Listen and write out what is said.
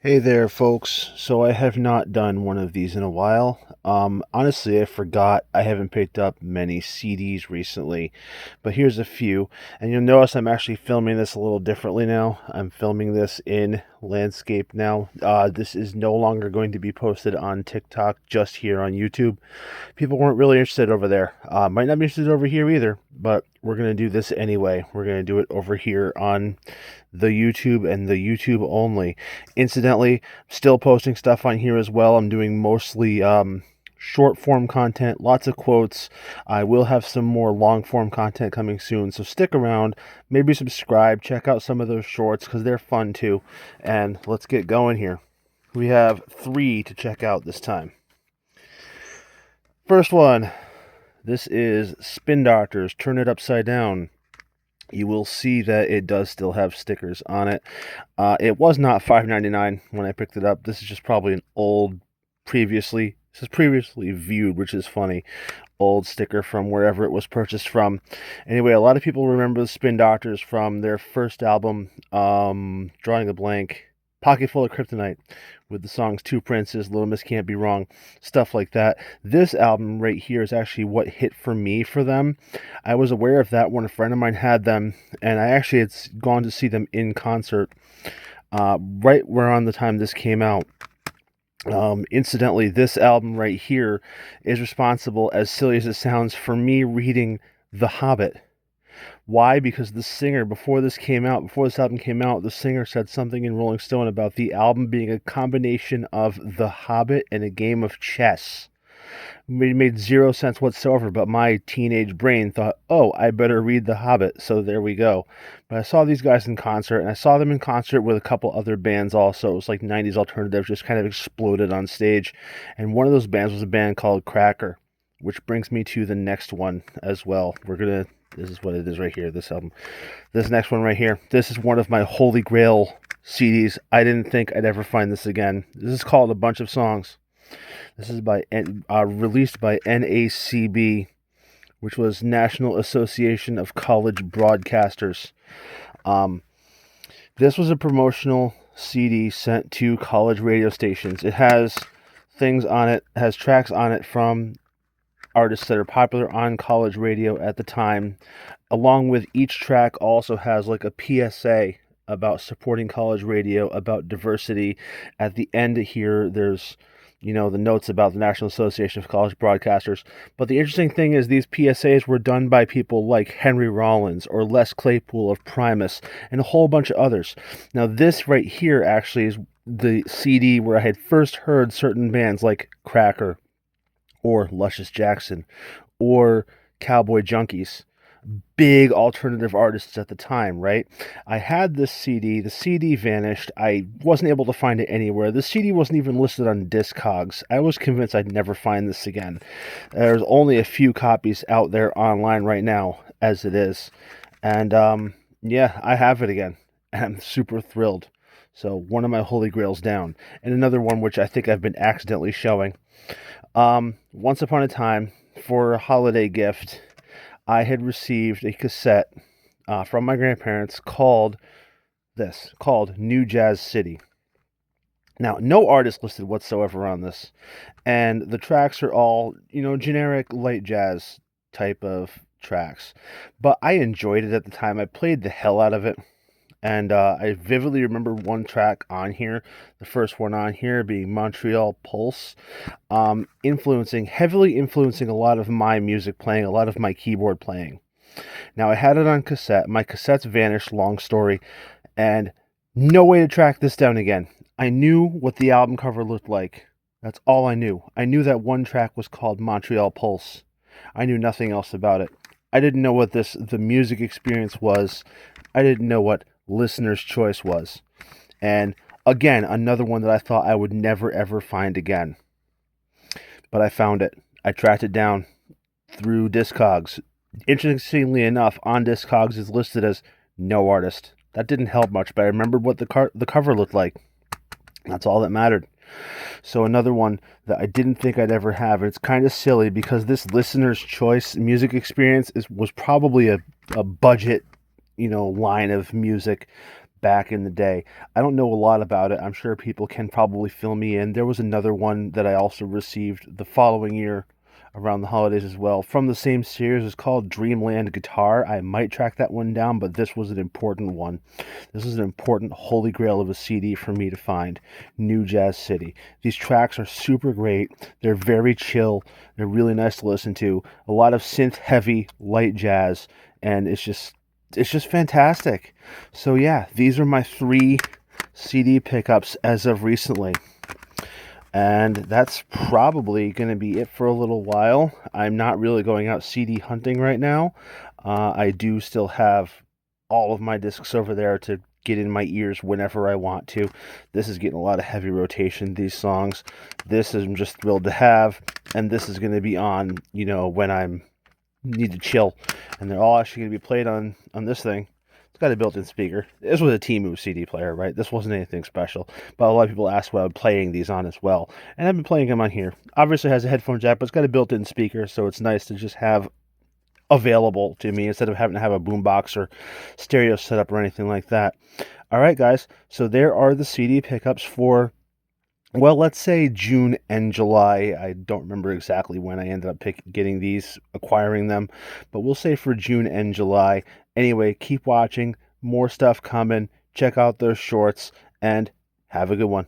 Hey there, folks. So I have not done one of these in a while. Honestly, I forgot I haven't picked up many CDs recently, but here's a few. And you'll notice I'm actually filming this a little differently now. I'm filming this in landscape now. This is no longer going to be posted on TikTok, just here on YouTube. People weren't really interested over there. Might not be interested over here either, but we're going to do this anyway. We're going to do it over here on the YouTube and the YouTube only. Incidentally, still posting stuff on here as well. I'm doing mostly short form content, lots of quotes. I will have some more long form content coming soon, so stick around, maybe subscribe, check out some of those shorts because they're fun too. And let's get going here. We have 3 to check out this time. First one, this is Spin Doctors, Turn It Upside Down. You will see that it does still have stickers on it. It was not $5.99 when I picked it up. This is just probably an old, previously viewed, which is funny, old sticker from wherever it was purchased from. Anyway, a lot of people remember the Spin Doctors from their first album, drawing a blank, Pocket Full of Kryptonite, with the songs Two Princes, Little Miss Can't Be Wrong, stuff like that. This album right here is actually what hit for me for them. I was aware of that when a friend of mine had them, and I actually had gone to see them in concert right around the time this came out. Incidentally, this album right here is responsible, as silly as it sounds, for me reading The Hobbit. Why? Because the singer, before this album came out, the singer said something in Rolling Stone about the album being a combination of The Hobbit and a game of chess. It made zero sense whatsoever, but my teenage brain thought, oh, I better read The Hobbit, so there we go. But I saw these guys in concert, and I saw them in concert with a couple other bands also. It was like 90s alternative, just kind of exploded on stage. And one of those bands was a band called Cracker, which brings me to the next one as well. This is what it is right here, this album. This next one right here, this is one of my holy grail CDs. I didn't think I'd ever find this again. This is called A Bunch of Songs. This is released by NACB, which was National Association of College Broadcasters. This was a promotional CD sent to college radio stations. It has things on it, has tracks on it from artists that are popular on college radio at the time. Along with each track also has like a PSA about supporting college radio, about diversity. At the end here, there's the notes about the National Association of College Broadcasters. But the interesting thing is these PSAs were done by people like Henry Rollins or Les Claypool of Primus and a whole bunch of others. Now this right here actually is the CD where I had first heard certain bands like Cracker or Luscious Jackson or Cowboy Junkies. Big alternative artists at the time, right? I had this CD. The CD vanished. I wasn't able to find it anywhere. The CD wasn't even listed on Discogs. I was convinced I'd never find this again. There's only a few copies out there online right now, as it is. And yeah, I have it again. And I'm super thrilled. So one of my holy grails down. And another one which I think I've been accidentally showing. Once upon a time, for a holiday gift, I had received a cassette from my grandparents called New Jazz City. Now, no artist listed whatsoever on this, and the tracks are all, generic light jazz type of tracks. But I enjoyed it at the time. I played the hell out of it. And I vividly remember one track on here, the first one on here being Montreal Pulse, heavily influencing a lot of my music playing, a lot of my keyboard playing. Now, I had it on cassette. My cassettes vanished, long story, and no way to track this down again. I knew what the album cover looked like. That's all I knew. I knew that one track was called Montreal Pulse. I knew nothing else about it. I didn't know what the music experience was. I didn't know what Listener's Choice was. And again, another one that I thought I would never ever find again. But I found it. I tracked it down through Discogs. Interestingly enough, on Discogs is listed as no artist. That didn't help much, but I remembered what the cover looked like. That's all that mattered. So another one that I didn't think I'd ever have, and it's kind of silly because this Listener's Choice music experience was probably a budget line of music back in the day. I don't know a lot about it. I'm sure people can probably fill me in. There was another one that I also received the following year around the holidays as well from the same series. It's called Dreamland Guitar. I might track that one down, but this was an important one. This is an important holy grail of a CD for me to find. New Jazz City. These tracks are super great. They're very chill. They're really nice to listen to. A lot of synth heavy light jazz, and it's just fantastic. So yeah, these are my 3 CD pickups as of recently. And that's probably going to be it for a little while. I'm not really going out CD hunting right now. I do still have all of my discs over there to get in my ears whenever I want to. This is getting a lot of heavy rotation, these songs. This I'm just thrilled to have. And this is going to be on, when I'm need to chill. And they're all actually going to be played on this thing. It's got a built-in speaker. This was a Temu CD player, right? This wasn't anything special. But a lot of people ask what I'm playing these on as well. And I've been playing them on here. Obviously it has a headphone jack, but it's got a built-in speaker, so it's nice to just have available to me instead of having to have a boombox or stereo setup or anything like that. All right, guys. So there are the CD pickups for, well, let's say June and July. I don't remember exactly when I ended up getting these, acquiring them, but we'll say for June and July. Anyway, keep watching. More stuff coming. Check out those shorts, and have a good one.